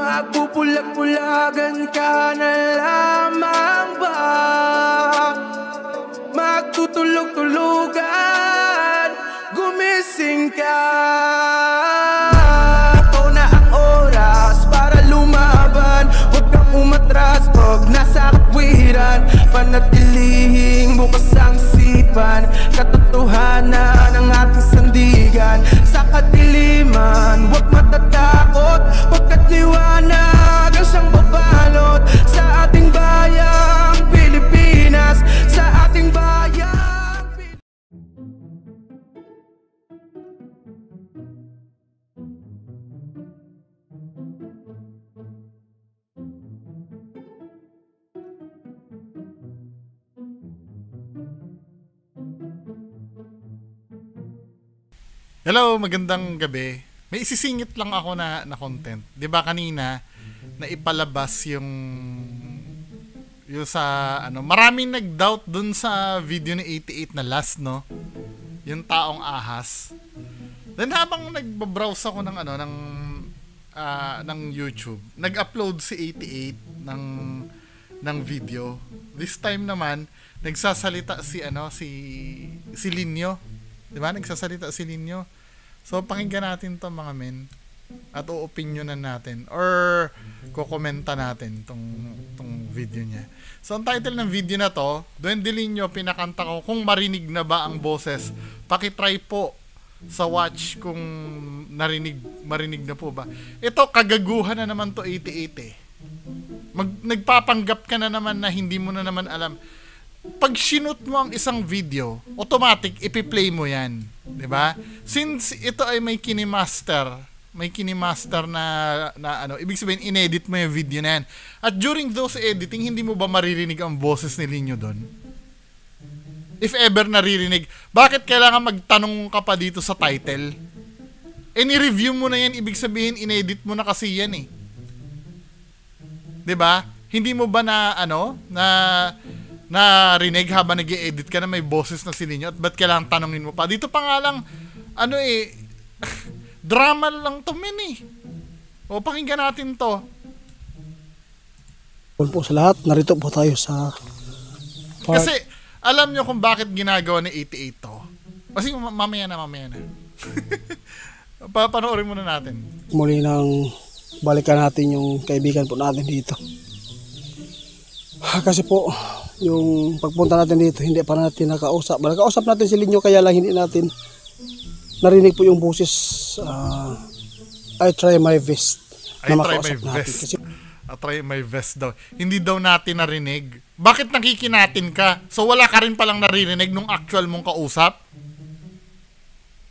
Magpupulag-pulagan ka na lamang ba? Magtutulog-tulugan, gumising ka. Ito na ang oras para lumaban. Huwag kang umatras pag nasa katwiran. Panatilihing bukas ang isipan. Katotohanan ang ating sandigan. Sa kadiliman, huwag matatakot. Pagkat liwanag ang siyang babalot sa ating bayang Pilipinas. Sa ating bayang Hello, magandang gabi. May isisingit lang ako na content. 'Di ba kanina na ipalabas yung sa maraming nag-doubt dun sa video ni 88 na last, no? Yung taong ahas. Then habang nagba-browse ako ng ng YouTube, nag-upload si 88 ng video. This time naman nagsasalita si Linyo. 'Di ba? Nagsasalita si Linyo. So pakinggan natin 'to mga men at o-opinionan natin or kokomenta natin tong video niya. So ang title ng video na 'to, Duwende Linyo, pinakanta ko Kung Marinig na Ba ang Boses. Paki-try po sa watch kung marinig na po ba. Ito kagaguhan na naman 'to 88 eh. Nagpapanggap ka na naman na hindi mo na naman alam. Pag sinut mo ang isang video, automatic ipi-play mo 'yan, 'di ba? Since ito ay may kinimaster na ibig sabihin inedit mo yung video na 'yan. At during those editing, hindi mo ba maririnig ang boses ni Linyo doon? If ever naririnig, bakit kailangan magtanong ka pa dito sa title? Ni-review mo na 'yan, ibig sabihin inedit mo na kasi 'yan eh. 'Di ba? Hindi mo ba narinig habang nag-i-edit ka na may boses na si Linyo at ba't kailangan tanongin mo pa? Dito pa nga lang, drama lang to men eh. O, pakinggan natin to. Po sa lahat, narito po tayo sa Kasi, alam nyo kung bakit ginagawa ni 88 to? Kasi mamaya na. Papanoorin muna natin. Muli nang balikan natin yung kaibigan po natin dito. Kasi po, yung pagpunta natin dito, hindi pa natin nakausap. Nakausap natin si Linyo, kaya lang hindi natin narinig po yung boses. I try my best na makausap natin. Kasi I try my best daw. Hindi daw natin narinig. Bakit nakikinatin ka? So wala ka rin palang naririnig nung actual mong kausap?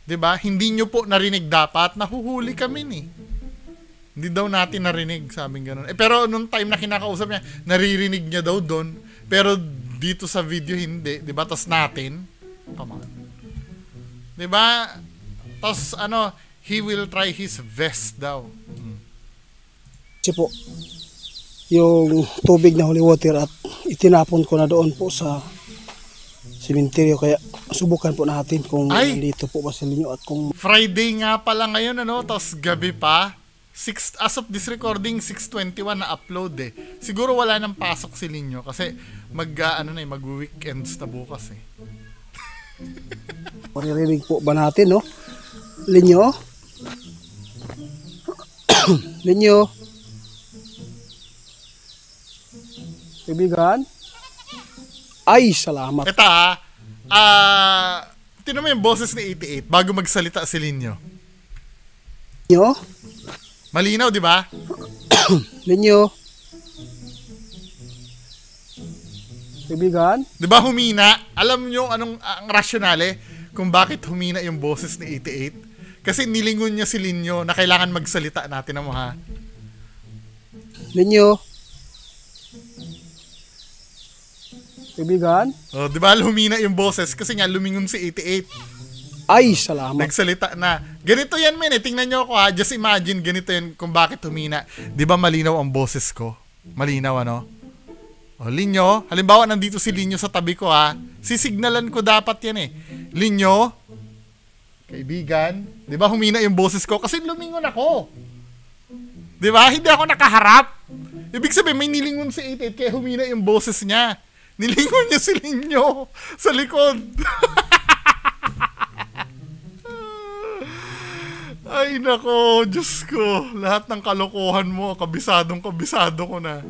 'Di ba? Hindi nyo po narinig dapat. Nahuhuli kami ni. Hindi daw natin narinig, sabing gano'n. Pero nung time na kinakausap niya, naririnig niya daw doon. Pero dito sa video hindi, 'di ba? Tas natin. Come on. 'Di ba? Tas he will try his best daw. kasi po, yung tubig na holy water at itinapon ko na doon po sa sementeryo, kaya subukan po natin kung dito po ba si Linyo at kung Friday nga pala ngayon tas gabi pa. As of this recording, 6:21 na upload eh. Siguro wala nang pasok si Linyo kasi mag-weekends na bukas eh. maririnig po ba natin, no? Linyo? Linyo? Kaibigan? Ay, salamat. Ito tinan mo yung boses ni 88 bago magsalita si Linyo. Linyo? Malinaw, di ba? Linyo? Kaibigan? Di ba humina? Alam nyo ang rasyonale kung bakit humina yung boses ni 88? Kasi nilingon niya si Linyo na kailangan magsalita natin mo ha. Linyo? Kaibigan? Oh, di ba humina yung boses kasi nga lumingon si 88. Ay, salamat. Nagsalita na. Ganito yan, men. Tingnan nyo ako, ha. Just imagine, ganito yan kung bakit humina. Di ba malinaw ang boses ko? Malinaw, O, Linyo. Halimbawa, nandito si Linyo sa tabi ko, ha. Sisignalan ko dapat yan, eh. Linyo. Kaibigan. Di ba humina yung boses ko? Kasi lumingon ako. 'Di ba? Hindi ako nakaharap. Ibig sabihin, may nilingon si 88 kaya humina yung boses niya. Nilingon niya si Linyo sa likod. Ay nako, Diyos ko. Lahat ng kalokohan mo, kabisado ko na.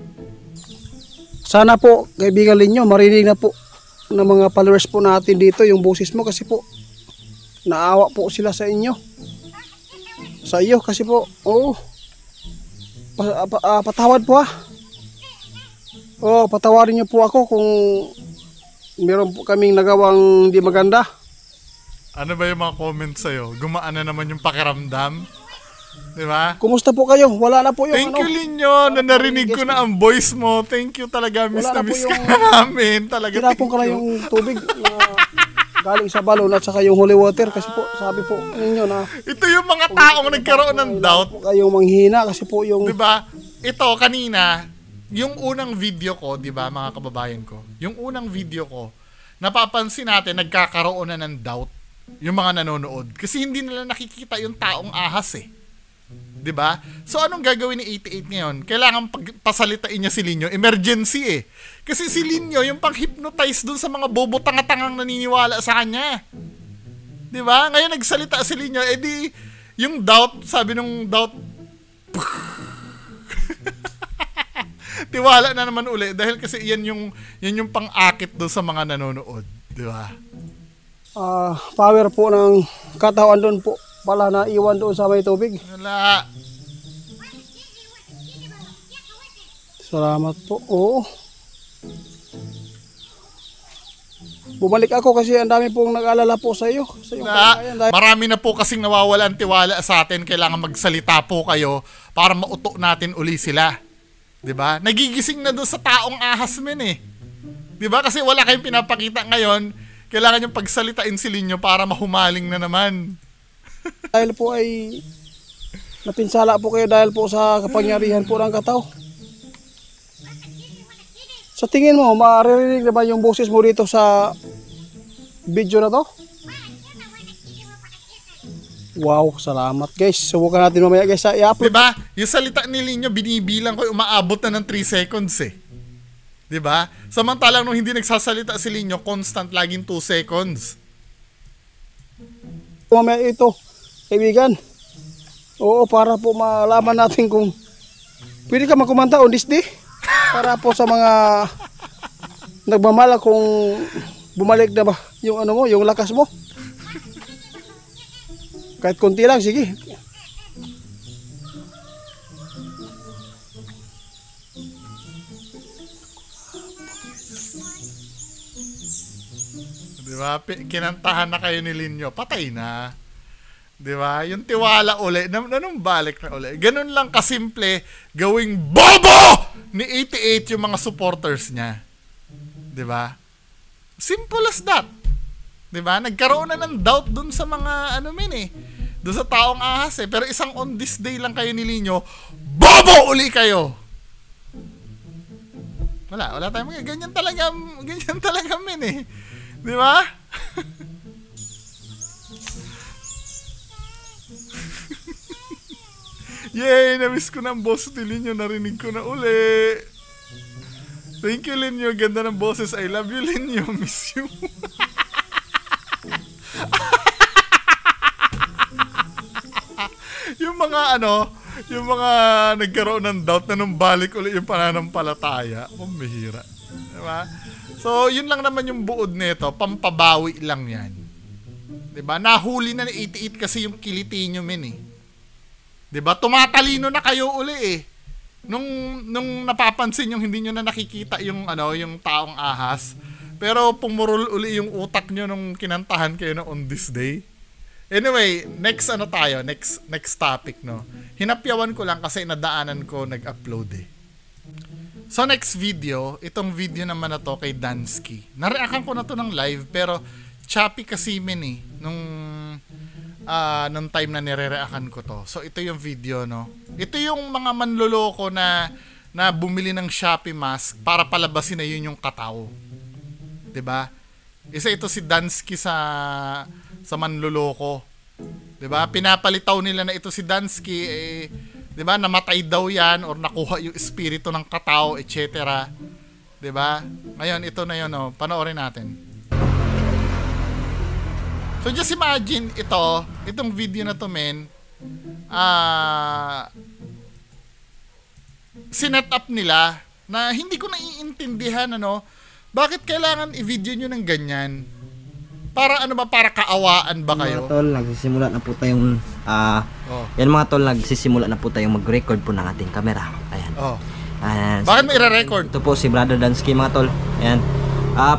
Sana po, kaibigan Linyo, marinig na po ng mga followers po natin dito yung boses mo kasi po naawa po sila sa inyo. Sa iyo kasi po, oo. Patawad po patawarin niyo po ako kung meron po kaming nagawang hindi maganda. Ano ba yung mga comments sa'yo? Gumaan na naman yung pakiramdam? Di ba? Kumusta po kayo? Wala na po yung Thank you, Linyo, na narinig ko na ang voice mo. Thank you talaga, miss na miss ka na namin. Talaga, tinapon ko na yung tubig na galing sa balon at saka yung holy water kasi po, sabi po ninyo na ito yung mga taong nagkaroon ng doubt. Kayong manghina kasi po yung... Di ba? Ito, kanina, yung unang video ko, di ba, mga kababayan ko, yung unang video ko, napapansin natin, nagkakaroon na ng doubt yung mga nanonood. Kasi hindi nila nakikita yung taong ahas eh. 'Di ba? So anong gagawin ni 88 ngayon? Kailangan pasalitain niya si Linyo. Emergency eh. Kasi si Linyo yung pang-hypnotize dun sa mga bobo tanga-tangang naniniwala sa kanya. 'Di ba? Ngayon nagsalita si Linyo, edi yung doubt, sabi nung doubt tiwala na naman uli dahil kasi yan yung pang-akit doon sa mga nanonood, 'di ba? Power po ng katawan doon po pala na iwan doon sa may tubig. Wala. Salamat po. Oo. Bumalik ako kasi ang dami pong nag-alala po sa iyo. Sa iyong kalagayan. Marami na po kasing nawawalan tiwala sa atin. Kailangan magsalita po kayo para mauto natin uli sila. 'Di ba? Nagigising na doon sa taong ahas men eh. 'Di ba? Kasi wala kayong pinapakita ngayon. Kailangan yung pagsalitain si Linyo para mahumaling na naman. Dahil po ay napinsala po kayo dahil po sa kapangyarihan po ng kataw. Sa tingin mo, maririnig na ba yung boses mo dito sa video na to? Wow, salamat guys. Subukan natin mamaya guys i-upload. Diba? Yung salita ni Linyo, binibilang ko, umaabot na ng 3 seconds eh. Diba? Samantalang nung hindi nagsasalita si Linyo, constant, laging 2 seconds. Mamaya ito, kaibigan. Oo, para po malaman natin kung pwede ka magkumanta on this day. Para po sa mga nagmamala kung bumalik na ba yung ano mo, yung lakas mo. Kahit konti lang, sige. Diba? Kinantahan na kayo ni Linyo, patay na. Diba? Yung tiwala uli, nanumbalik na uli. Ganun lang kasimple, gawing bobo ni 88 yung mga supporters niya. Diba? Simple as that. Diba? Nagkaroon na ng doubt dun sa mga dun sa taong ahas eh. Pero isang on this day lang kayo ni Linyo, bobo uli kayo. Wala tayong ganyan talaga men eh. Di ba? Yay! Na-miss ko na ang boses ni Linyo. Narinig ko na uli. Thank you, Linyo. Ganda ng boses. I love you, Linyo. Miss you. Yung mga nagkaroon ng doubt na nung balik ulit yung pananampalataya. Pambihira. Diba? So, yun lang naman yung buod nito. Pampabawi lang yan. 'Di ba? Nahuli na ni 88 kasi yung kiliti nyo men eh. 'Di ba? Tumatalino na kayo uli eh. Nung napapansin yung hindi nyo na nakikita yung yung taong ahas. Pero pumurol uli yung utak nyo nung kinantahan kayo na on this day. Anyway, next tayo? Next topic, no? Hinapyawan ko lang kasi nadaanan ko nag-upload eh. So next video, itong video naman na to kay Dansky. Nareakan ko na to ng live pero choppy kasi men eh nung time na nire-reakan ko to. So ito yung video, no. Ito yung mga manloloko na bumili ng Shopee mask para palabasin na yun yung kataw. 'Di ba? Isa ito si Dansky sa manloloko. 'Di ba? Pinapalitaw nila na ito si Dansky 'Di ba? Namatay daw 'yan or nakuha yung espiritu ng katao, etc. 'Di ba? Ngayon ito na 'yon, oh. Panoorin natin. So just imagine itong video na to, men. Sinet up nila na hindi ko naiintindihan bakit kailangan i-video nyo ng ganyan? Para para kaawaan ba kayo? Mga tol, nagsisimula na po tayong yan mga tol, nagsisimula na po tayong mag-record po ng ating camera. Ayan. Bakit mo i-record? Ito po si Brother Dansky, mga tol. Ayan.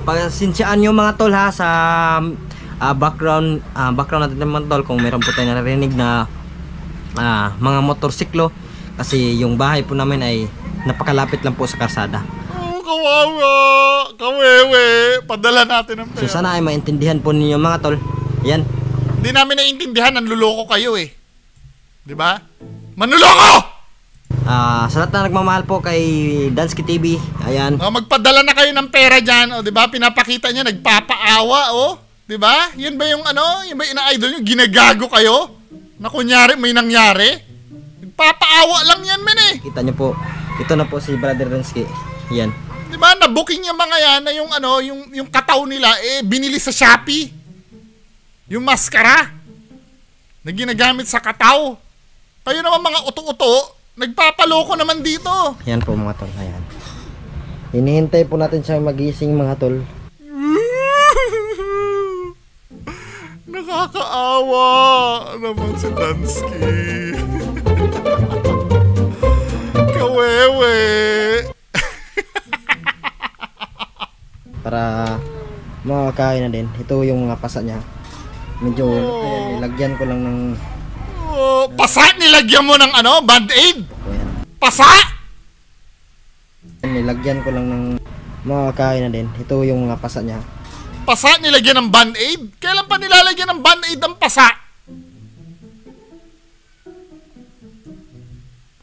Pasinsyaan nyo mga tol ha sa background natin mga tol, kung meron po tayong narinig na mga motorsiklo, kasi yung bahay po namin ay napakalapit lang po sa karsada. Kawawa, kawewe, padala natin ang pera. So sana ay maintindihan po ninyo mga tol. Yan. Hindi namin naiintindihan, nanluloko kayo eh. 'Di ba? Manluloko! Sa lahat na nagmamahal po kay Dansky TV, ayan. Magpadala na kayo ng pera diyan, 'di ba? Pinapakita niya nagpapaawa, 'di ba? 'Yun ba yung yun ba ina-idol niyo, ginagago kayo? Na kunyari may nangyari? Nagpapaawa lang 'yan, men eh. Kita niyo po. Ito na po si Brother Dansky. Yan. Diba, na-booking yung mga yan na yung kataw nila binili sa Shopee. Yung maskara na ginagamit sa kataw. Kayo naman mga uto-uto, nagpapaloko naman dito. Yan po mga tol, ayan. Hinihintay po natin siya magising mga tol. Nakakaawa naman si Dansky. Kawewe. Para makakain na din. Ito yung mga pasa niya. Medyo ayan, nilagyan ko lang ng pasa? Nilagyan mo ng band-aid? ayan. Pasa? Nilagyan ko lang ng makakain na din. Ito yung mga pasa niya. Pasa? Nilagyan ng band-aid? Kailan pa nilalagyan ng band-aid ang pasa?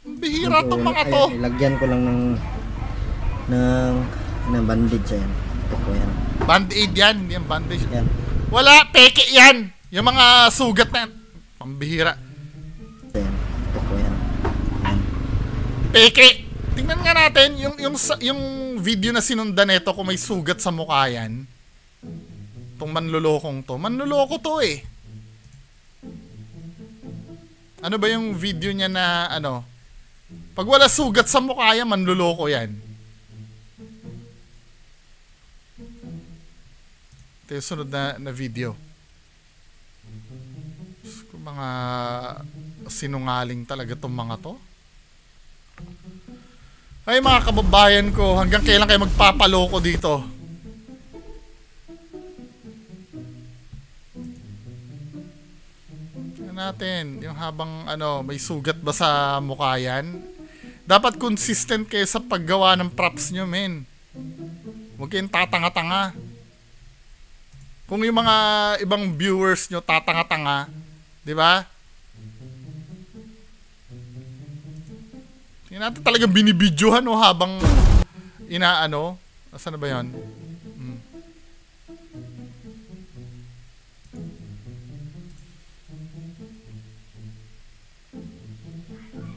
Bihira tong mga to. Ayan, nilagyan ko lang ng bandage ayan. Ito po yan. Band-aid yan, hindi yan bandage. Yan. Wala, peke yan. Yung mga sugat na yan. Pambihira. Ayan. Ito po yan. Ayan. Peke. Tingnan nga natin yung video na sinundan nito kung may sugat sa mukha yan. Itong manlulokong to. Manluloko to eh. Ano ba yung video niya na pag wala sugat sa mukha yan, manluloko yan. Ito yung sunod na video. Mga sinungaling talaga tong mga to. Ay mga kababayan ko, hanggang kailan kayo magpapaloko dito? Tingnan natin, yung habang may sugat ba sa mukha yan? Dapat consistent kayo sa paggawa ng props nyo, men. Huwag kayong tatanga-tanga. Kung yung mga ibang viewers nyo tatanga-tanga, di ba? Tingnan natin talaga binibidyohan habang Asan na ba yun?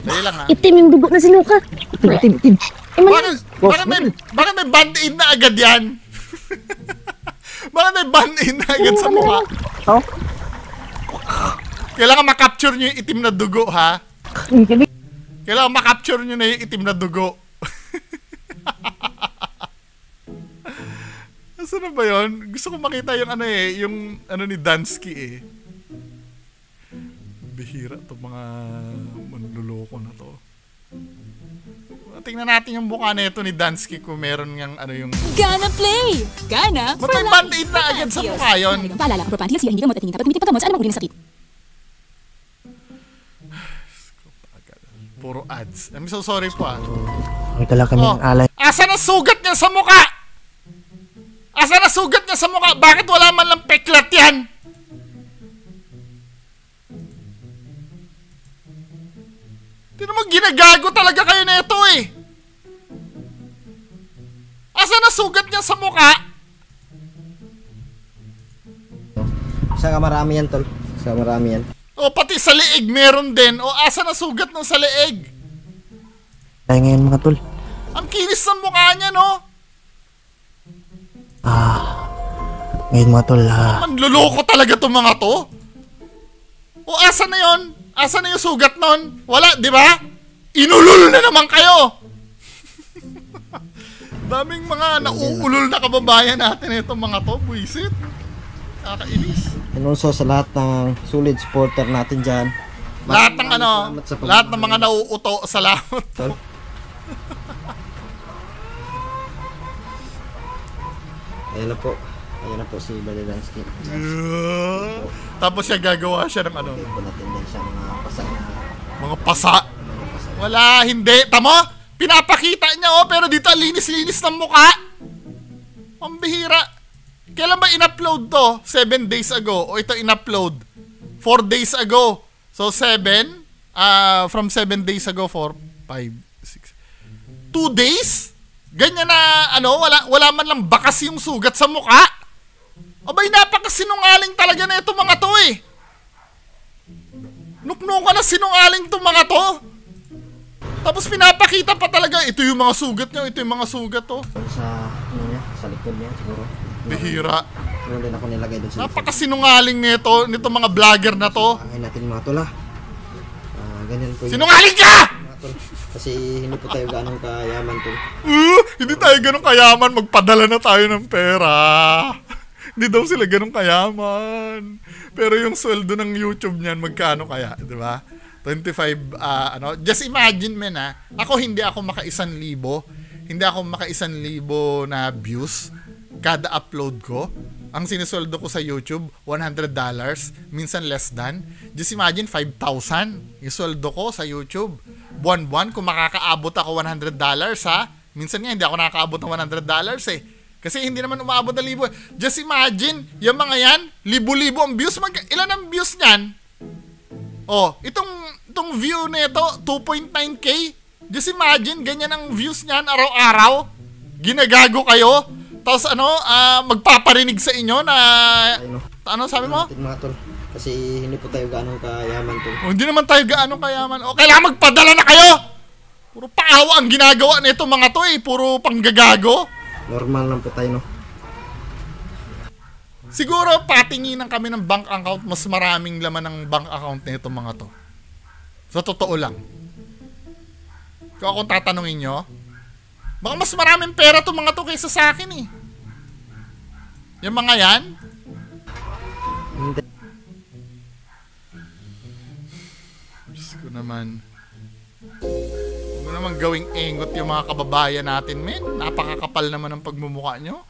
Dali lang ha. Itim yung dugo na sinuka. Itim. Bakit may band-aid na agad yan? Bakit may band-aid na agad sa mukha? Kailangan makapture nyo yung itim na dugo, ha? Kailangan makapture nyo na yung itim na dugo. Saan na ba yun? Gusto ko makita yung ni Dansky eh. Bihira to mga manluloko na to. Tingnan natin yung mukha na ito ni Dansky kung meron ngang yung... Gana play! Gana for life! Ba't may band-aid na agad sa mukha yun? Paalala, ang Propantios hindi gamot at hindi dapat gumitin pa gamot sa anumang uri ng sakit. Puro ads. I'm so sorry po ah. Nagdala kami ng alay. Asa na sugat niya sa mukha? Asa na sugat niya sa mukha? Bakit wala man lang peklat yan? Hindi naman ginagago talaga kayo na ito eh. Asa na sugat niya sa mukha? Saka marami yan tol. Saka marami yan. O, pati sa leeg meron din. O, asa na sugat nung sa leeg? Tayo ngayon mga tol. Ang kinis ng mukha niya, no? Ngayon mga tol, Manluloko talaga itong mga to. O, asa na yon? Asa na yung sugat nun? Wala, di ba? Inulol na naman kayo! Daming mga nauulol na kababayan natin itong mga to, buisit. Nakakainis. and also sa lahat ng solid supporter natin dyan. Lahat ng ano, salamat sa lahat ng mga nauuto, salamat. Tol. Ayan na po si Baladansky. Tapos siya gagawa siya ng ano, Ito natin din siya mga pasa na mga pasa. Wala, hindi. Tama? Pinapakita niya oh, pero dito linis-linis ng mukha. Ang bihira. Kailan ba in-upload to? 7 days ago. O ito in-upload 4 days ago. So 7, from 7 days ago, 4, 5, 6. 2 days? Ganyan na, ano, wala man lang bakas yung sugat sa mukha. Abay, napakasinungaling talaga na itong mga to eh. Nuknuka na sinungaling itong mga to. Tapos pinapakita pa talaga, ito yung mga sugat niya, ito yung mga sugat to. sa, ano niya, sa likod niya siguro. Bihira. Meron din ako nilagay doon sa likod. Napakasinungaling nito mga vlogger na to. Angay natin mga tol ha. Ganyan po yun. Sinungaling ka! Mga tol. Kasi hindi po tayo ganong kayaman tol. Hindi tayo ganun kayaman, magpadala na tayo ng pera. Hindi daw sila ganun kayaman. Pero yung sweldo ng YouTube niyan, magkano kaya, di ba? 25, just imagine men ako hindi ako maka-1,000. Hindi ako maka-1,000 na views kada upload ko. Ang sinisweldo ko sa YouTube, $100, minsan less than. Just imagine, 5,000 yung sweldo ko sa YouTube. Buwan-buwan, kung makakaabot ako $100 ha. Minsan nga, hindi ako nakakaabot ng $100 eh. Kasi hindi naman umaabot ng libo. Just imagine, yung mga yan, libo-libo ang views. Ilan ang views niyan? Oh, itong view nito, 2.9k. Just imagine, ganyan ang views niyan araw-araw. Ginagago kayo. Tapos magpaparinig sa inyo na ano sabi mo? Mga tol. Kasi hindi po tayo ganong kayaman tol. Oh, hindi naman tayo gaano kayaman. O, kailangan magpadala na kayo! Puro paawa ang ginagawa nito mga to eh. Puro panggagago. Normal lang po tayo no. Siguro patinginan kami ng bank account. Mas maraming laman ng bank account nito mga to. Sa totoo lang. Kung akong tatanungin nyo, baka mas maraming pera to mga to kaysa sa akin eh. Yung mga yan. Hindi. Diyos ko naman. Huwag naman gawing engot yung mga kababayan natin, men. Napakakapal naman ang pagmumukha nyo.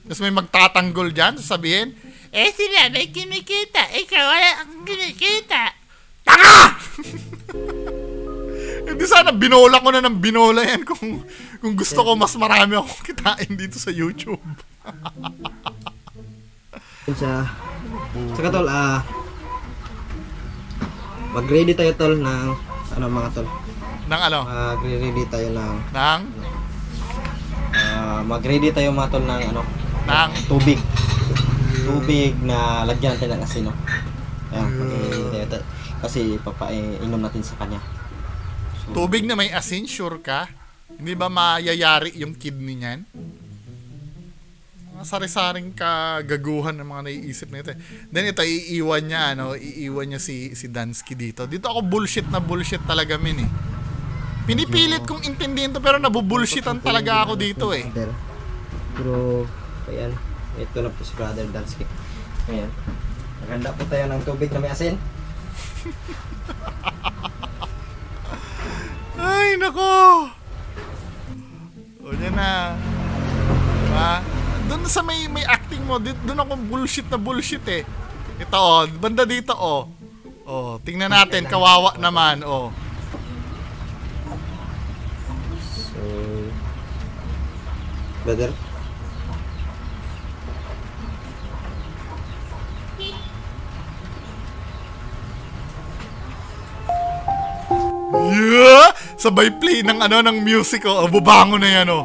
Tapos may magtatanggol dyan, sasabihin, sila may kinikita, ikaw wala ang kinikita. Tanga! Hindi sana binola ko na ng binola yan kung gusto ko mas marami akong kitain dito sa YouTube. Saka tol, mag-ready tayo tol ng mga tol. Nang ano? Mag-ready tayo ng Nang? mag-ready tayo mga tol ng Nang? tubig. Tubig na lagyan natin ng asin no. Ayan, mag-ready tayo kasi papainom natin sa kanya. So, Tubig na may asin, sure ka? Hindi ba mayayari yung kidney niyan? Mga sari-saring kagaguhan ng mga naiisip nito. Then ito, iiwan niya si Dansky dito. Dito ako bullshit talaga min eh. Pinipilit kong intindihin to pero nabubullshitan talaga ako dito eh. Pero, ayan, ito na po si Brother Dansky. Ayan, maganda po tayo ng tubig na may asin. Ay, nako! O, yan na. Diba? Doon sa may acting mo, doon ako bullshit eh. Ito, banda dito, tingnan natin, kawawa naman, So, Brother? Yeah! Sabay play ng ng music bubango na yan Kalma.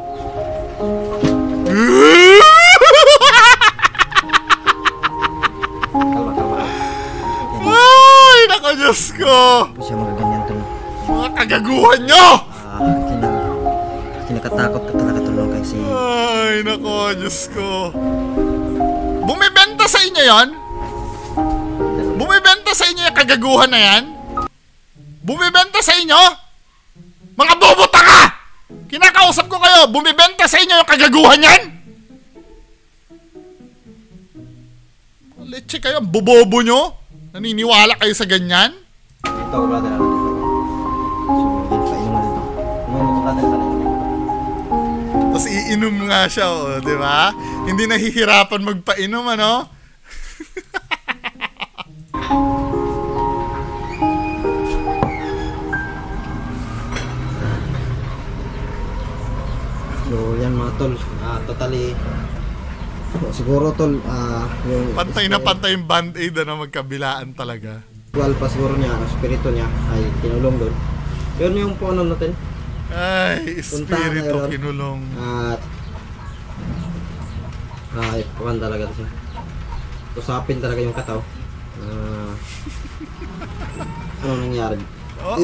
Diyos ko! Hindi siya magaganyan tol. Mga kagaguhan nyo! Kinakatakot ka talaga tol kasi Ay, nako, Diyos ko. Bumibenta sa inyo yon? Bumibenta sa inyo yung kagaguhan na yan? Bumibenta sa inyo? Mga bobo tanga! Kinakausap ko kayo, bumibenta sa inyo yung kagaguhan yan? Leche kayo, ang bobobo nyo? Naniniwala kayo sa ganyan? ito ko brother ano dito. So, yun pa inuman dito. Inuman ko brother talaga. Tapos iinom nga siya, oh, di ba? Hindi nahihirapan magpainom, ano? So, yan mga tol. Totally siguro tol yung Pantay na pantay yung band-aid na magkabilaan talaga. spiritual pa siguro niya, ang spirito niya ay kinulong doon. Yun yung puno natin. Ay, Puntahan espiritu ngayon. kinulong. At puwan talaga to siya. Tusapin talaga yung kataw. Ano nangyari?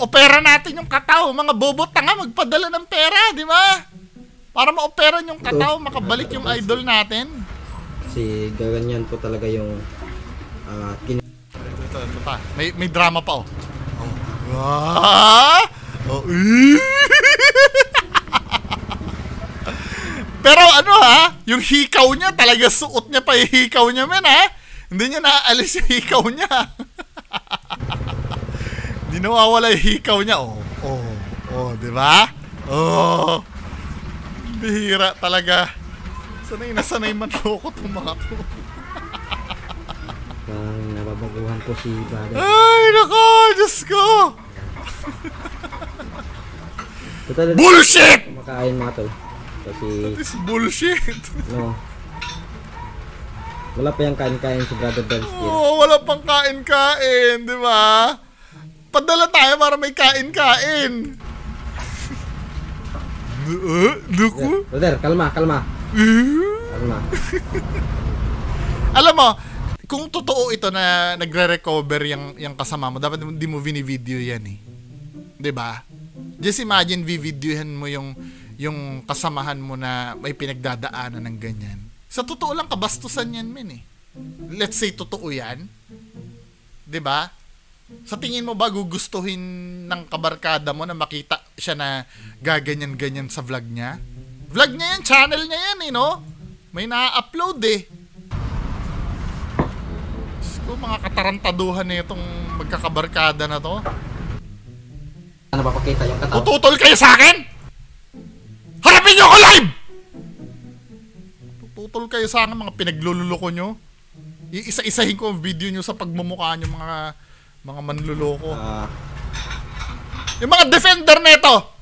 Opera natin yung kataw, mga bobo tanga, magpadala ng pera, di ba? Para ma-operan yung kataw, makabalik yung idol natin. Kasi gaganyan po talaga yung Ito pa. May drama pa, oh. Ah! Oh. Pero ano ha, yung hikaw niya, talaga suot niya pa yung hikaw niya, men ha? Hindi niya naaalis yung hikaw niya. Hindi nawawala yung hikaw niya, di ba? Oh. Bihira talaga. Sanay na sanay manloko itong mga to. parang nababaguhan po si brother. Ay, nako! Diyos ko! Total, Bullshit! makain mga tol. Kasi, That is bullshit. no. Wala pa yung kain-kain si brother Dansky. Oh, wala pang kain-kain, di ba? Padala tayo para may kain-kain. Duko? Brother, kalma. Kalma. Alam mo, kung totoo ito na nagre-recover yung kasama mo, dapat di mo video yan eh. 'Di ba? Just imagine videohan mo yung kasamahan mo na may pinagdadaanan ng ganyan. Sa totoo lang kabastusan yan, men eh. Let's say totoo yan. 'Di ba? Sa tingin mo ba gugustuhin ng kabarkada mo na makita siya na gaganyan-ganyan sa vlog niya? Vlog niya yan, channel niya yan eh, no? May na-upload eh. So, mga katarantaduhan na itong magkakabarkada na to. Ano ba pakita yung kataw? Tututol kayo sa akin? Harapin niyo ako live! Tututol kayo sa akin, mga pinaglululoko nyo. Iisa-isahin ko ang video nyo sa pagmumukha nyo, mga manluloko. Yung mga defender neto!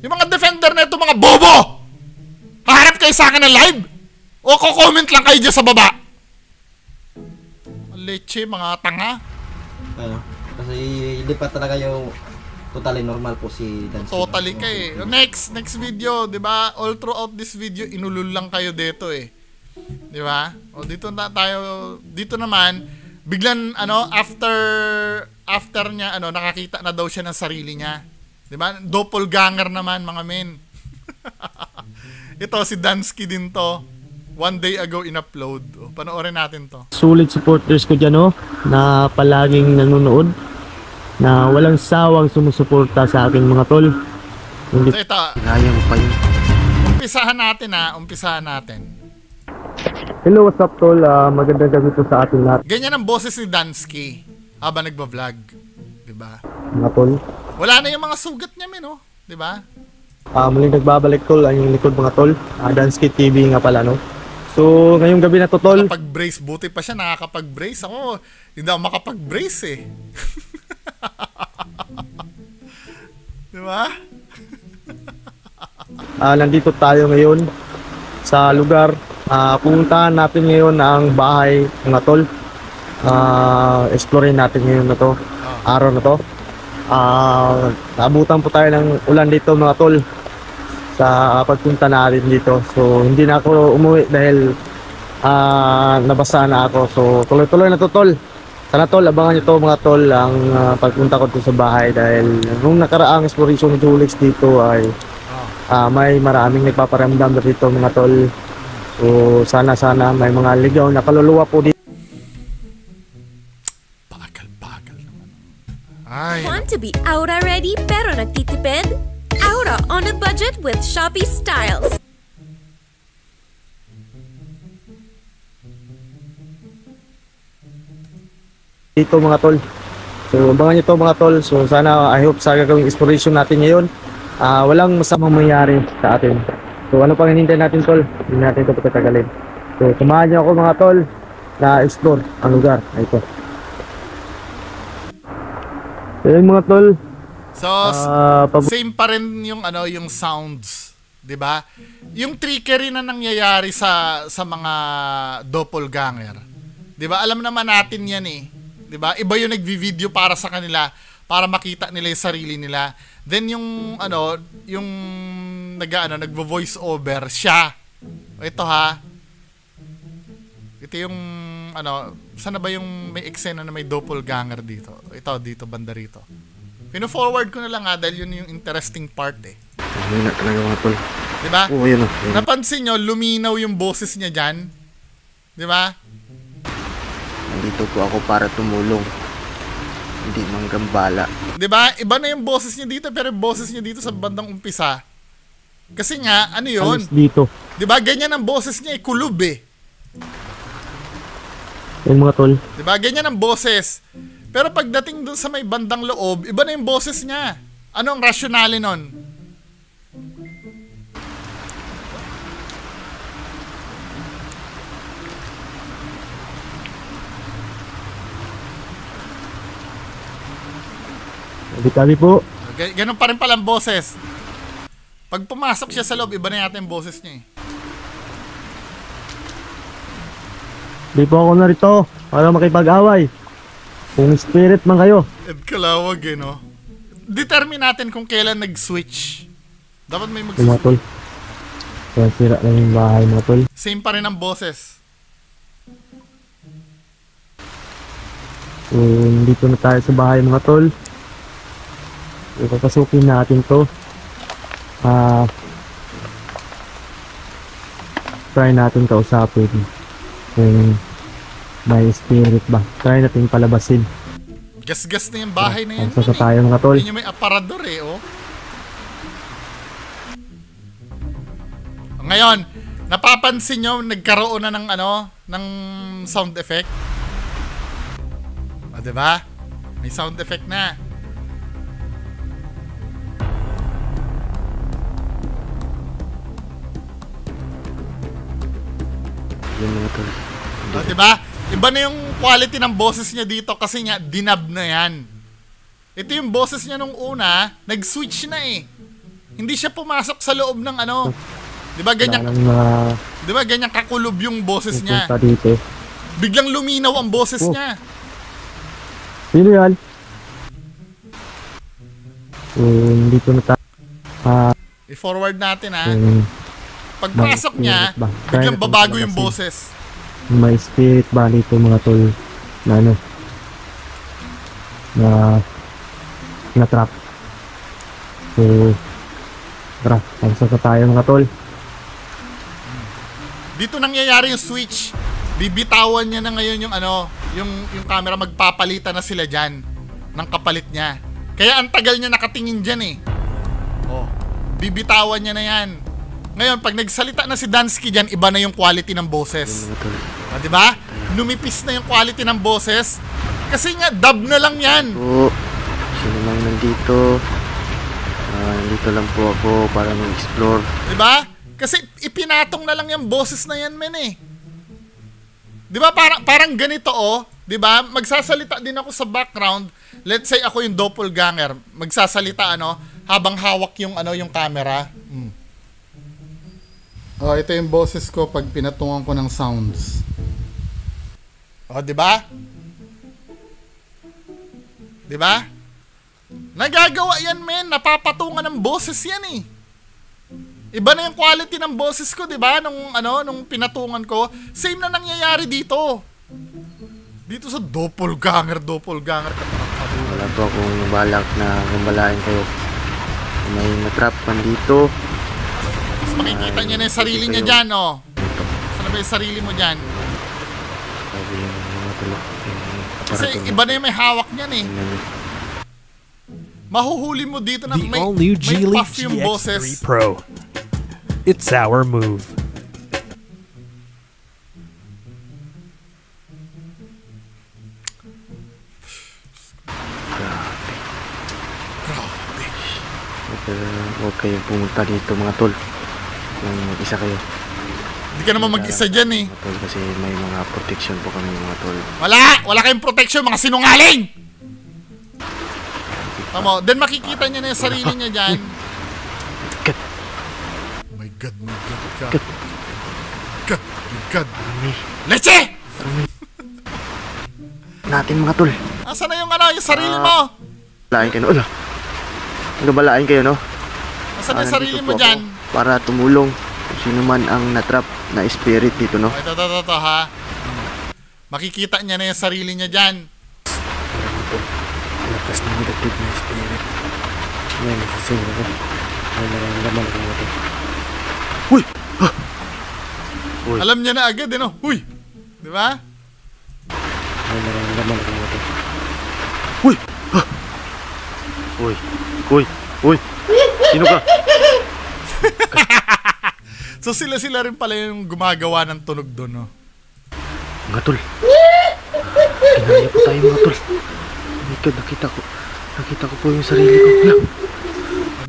Yung mga defender neto, mga bobo! Haharap kayo sa akin ng live? O ko-comment lang kayo dyan sa baba? Leche, mga tanga. Ano? Kasi hindi pa talaga yung totally normal po si Dansky. Totally kayo eh. Next video, 'di ba? All throughout this video inulul lang kayo dito eh. 'Di ba? O dito na tayo, dito naman biglan after niya nakakita na daw siya ng sarili niya. 'Di ba? Doppelganger naman, mga men. Ito si Dansky din to. One day ago in-upload. O, panoorin natin to. Solid supporters ko dyan, na palaging nanonood, na walang sawang sumusuporta sa akin, mga tol. So ito, Layang pa yun. umpisahan natin. Hello, what's up, tol? Magandang gabi po sa ating lahat, Ganyan ang boses ni Dansky habang nagba-vlog. 'Di ba? mga tol. Wala na yung mga sugat niya, men, oh. 'Di ba? Muling nagbabalik, tol, ang yung likod, mga tol. Dansky TV nga pala, no? So, ngayong gabi na to, tol. Nakapag-brace, buti pa siya nakakapag-brace. Ako, hindi ako makapag-brace eh. Di ba? Nandito tayo ngayon sa lugar. Pupuntahan natin ngayon ang bahay, mga tol. Explorein natin ngayon na to, araw na to. Naabutan po tayo ng ulan dito, mga tol, sa pagpunta natin dito. So hindi na ako umuwi dahil nabasa na ako. So tuloy-tuloy na to, tol. Sana tol, abangan nyo to mga tol ang pagpunta ko to sa bahay dahil nung nakaraang exploration ni Julix dito ay may maraming nagpaparamdam dito mga tol. So sana may mga ligaw na kaluluwa po dito. Bagal naman. Ay, Want to be Aura ready pero nagtitipid? Aura on a budget with Shopee Styles. Dito mga tol. So abangan nyo to mga tol. So sana I hope sa gagawing exploration natin ngayon walang masamang mangyari sa atin. So ano pang hinintay natin tol? Hindi natin ito patatagalin. So samahan nyo ako mga tol na explore ang lugar. Ito. So yun mga tol. so same pa rin yung ano, yung sounds, 'di ba? Yung trickery na nangyayari sa mga doppelganger. 'Di ba? Alam naman natin 'yan eh. 'Di ba? Iba yung nagvi-video para sa kanila, para makita nila yung sarili nila. Then yung ano, yung nagvo-voice over siya. Ito ha. Ito yung ano, sana ba yung may eksena na may doppelganger dito? Ito dito banda rito. Pino-forward ko na lang ha dahil yun yung interesting part eh. Ayun na talaga mga tol. 'Di ba? Oo, yun o. Napansin nyo, luminaw yung boses niya dyan. 'Di ba? Nandito po ako para tumulong. Hindi manggambala. 'Di ba? Iba na yung boses niya dito pero yung boses niya dito sa bandang umpisa. Kasi nga, ano yun? Alis dito. 'Di ba? Ganyan ang boses niya, kulub eh. Yun mga tol. 'Di ba? Ganyan ang boses. Pero pagdating dun sa may bandang loob, iba na yung boses niya. Ano ang rationale nun? Tabi po. Ganun pa rin palang boses. Pag pumasok siya sa loob, iba na yata yung boses niya eh. Di po ako narito para makipag-away. Kung spirit man kayo. Ed kalawag eh, no? Determine natin kung kailan nag-switch. Dapat may Mga tol. mag-switch. Kaya sira lang yung bahay mga tol. Same pa rin ang boses. So, dito na tayo sa bahay mga tol. So, papasukin natin to. Try natin kausapin. Kung may spirit ba. Try natin palabasin. Gas-gas na yung bahay na yan. Sa tayo mga tol. Yun yung may aparador eh, oh. Ngayon, napapansin nyo, nagkaroon na ng ano, ng sound effect. O, diba? May sound effect na. Yun mga tol. O, diba? Iba na yung quality ng boses niya dito kasi nga, dinab na yan. Ito yung boses niya nung una, nag-switch na eh. Hindi siya pumasok sa loob ng ano. Diba ganyan, diba ganyan kakulob yung boses niya. Dito. Biglang luminaw ang boses niya. Sino yan? Dito na tayo. I-forward natin ha. Pagpasok niya, biglang babago yung boses. May spirit ba dito mga tol na ano na trap. So tara, pasok na tayo mga tol. Dito nangyayari yung switch. Bibitawan niya na ngayon yung ano, yung camera, magpapalitan na sila diyan ng kapalit niya. Kaya ang tagal niya nakatingin diyan eh. Oh, bibitawan niya na 'yan. Ngayon, pag nagsalita na si Dansky diyan, iba na yung quality ng boses. O, di ba? Lumipis na yung quality ng boses. Kasi nga, dub na lang yan. Po, sino lang nandito? Nandito lang po ako para mag-explore. Di ba? Kasi ipinatong na lang yung boses na yan, men eh. Di ba? Parang ganito, oh. Di ba? Magsasalita din ako sa background. Let's say ako yung doppelganger. Magsasalita, ano, habang hawak yung, ano, yung camera. Oh, ito yung boses ko pag pinatungan ko ng sounds. Oh, di ba? Di ba? Nagagawa yan, men. Napapatungan ng boses yan eh. Iba na yung quality ng boses ko, di ba? Nung pinatungan ko, same na nangyayari dito. Dito sa doppelganger ka. Wala po akong balak na gambalain kayo. May natrap man dito. Mas makikita niya na yung sarili niya dyan, oh. Saan ba yung sarili mo dyan? Sabi yung mga tulok. Kasi iba na yung may hawak niyan eh. Mahuhuli mo dito na The may all-new Geely puff yung boses. GX3 Pro. It's our move. Huwag kayong pumunta dito mga tol. Kung mag-isa kayo. Hindi ka naman mag-isa dyan eh. Mga tol, kasi may mga protection po kami mga tol. Wala kayong protection, mga sinungaling! Tama, then makikita niya na yung sarili niya dyan. My God ka. God. Leche! Natin mga tol. Asan na yung yung sarili mo? Balain kayo, no? Nagabalain kayo, no? Asan na yung sarili mo dyan? Para tumulong kung sino man ang natrap na spirit dito, no? Ito, ha? Makikita niya na yung sarili niya dyan. Lakas ng negative na spirit. May nasasingin ako. May nararamdaman ako mga tol. Uy! Alam niya na agad, no? Uy! Di ba? May nararamdaman ako mga tol. Uy! Sino ka? So sila rin pala yung gumagawa ng tunog doon, no? Mga tol. Kinaya po tayo mga tol. My God, nakita ko po yung sarili ko.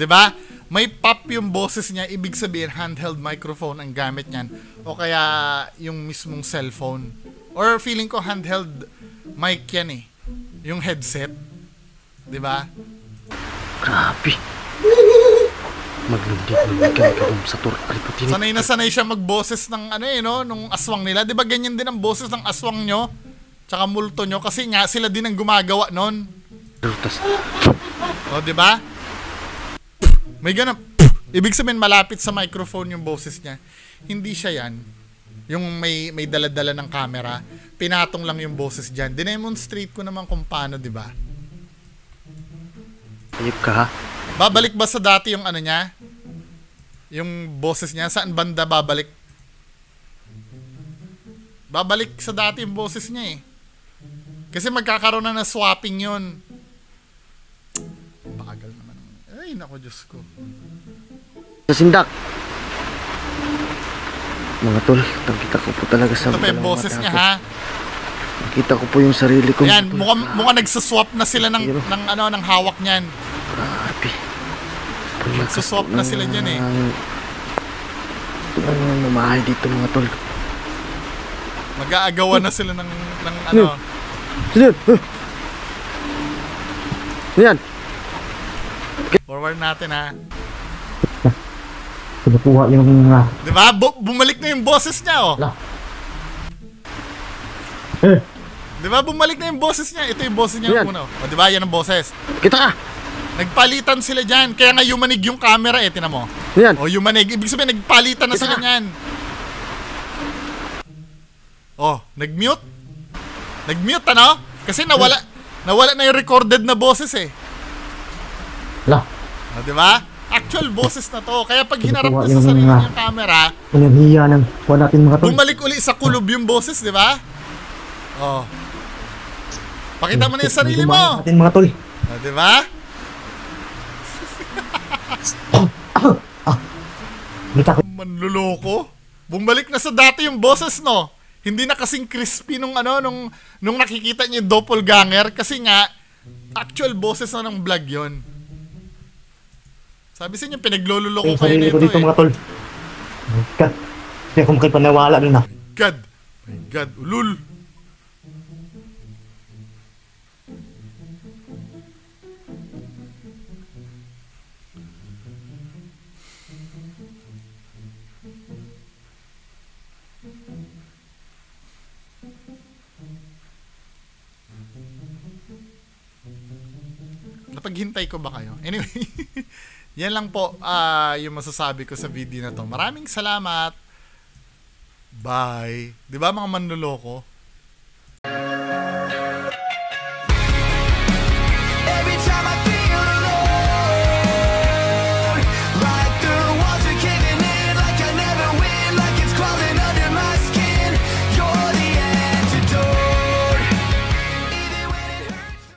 Diba? May pop yung boses niya, ibig sabihin handheld microphone ang gamit niyan. O kaya yung mismong cellphone. Or feeling ko handheld mic yan eh. Yung headset. Diba? Grabe. Maglundig kami kabum sa tour. Sanay na sanay siya magboses ng nung aswang nila. Diba ganyan din ang boses ng aswang nyo? Tsaka multo nyo. Kasi nga sila din ang gumagawa nun. O diba? May ganun. Ibig sabihin malapit sa microphone yung boses niya. Hindi siya yan. Yung may dala-dala ng camera. Pinatong lang yung boses dyan. Dinemonstrate ko naman kung paano, diba? Ayip ka ha? Babalik ba sa dati yung niya? Yung boses niya? Saan banda babalik? Babalik sa dati yung boses niya eh. Kasi magkakaroon na swapping yun. Bagal naman. Ay, nako Diyos ko. Sa sindak. Mga tol, nakita ko po talaga sa ito pa yung boses niya ha. Nakita ko po yung sarili ko. Ayan, mukhang nagsaswap na sila ng hawak niyan. Grabe. Nagsuswap na sila dyan eh. Namahal dito mga tol. Mag-aagawan na sila ng Sino? Yan. Forward natin ha. Nakuha yung Diba? Bumalik na yung boses niya oh. Diba? Bumalik na yung boses niya. Ito yung boses niya una. O diba? Yan ang boses. Kita ka! Nagpalitan sila dyan. Kaya nga yumanig yung camera eh. Tinan mo. Yan. O yumanig. Ibig sabihin nagpalitan na sila niyan. Oh, nag-mute. Nag-mute ano? Kasi nawala na yung recorded na boses eh. O diba? Actual boses na to. Kaya pag hinarap mo sa sarili yung camera, bumalik uli sa kulob yung boses, di ba? Oh. Pakita mo na yung sarili mo. Mga tol. O, di ba? Manluloko. Bumalik na sa dati yung boses, no? Hindi na kasing crispy nung nakikita niyo yung doppelganger kasi nga actual boses na ng vlog yon. Sabi sa inyo, pinaglololoko kayo nito dito, mga tol. God. Hindi ako makipaniwala nun My God. Ulul. Napaghintay ko ba kayo? Anyway. Yan lang po yung masasabi ko sa video na to. Maraming salamat. Bye. Di ba mga manloloko?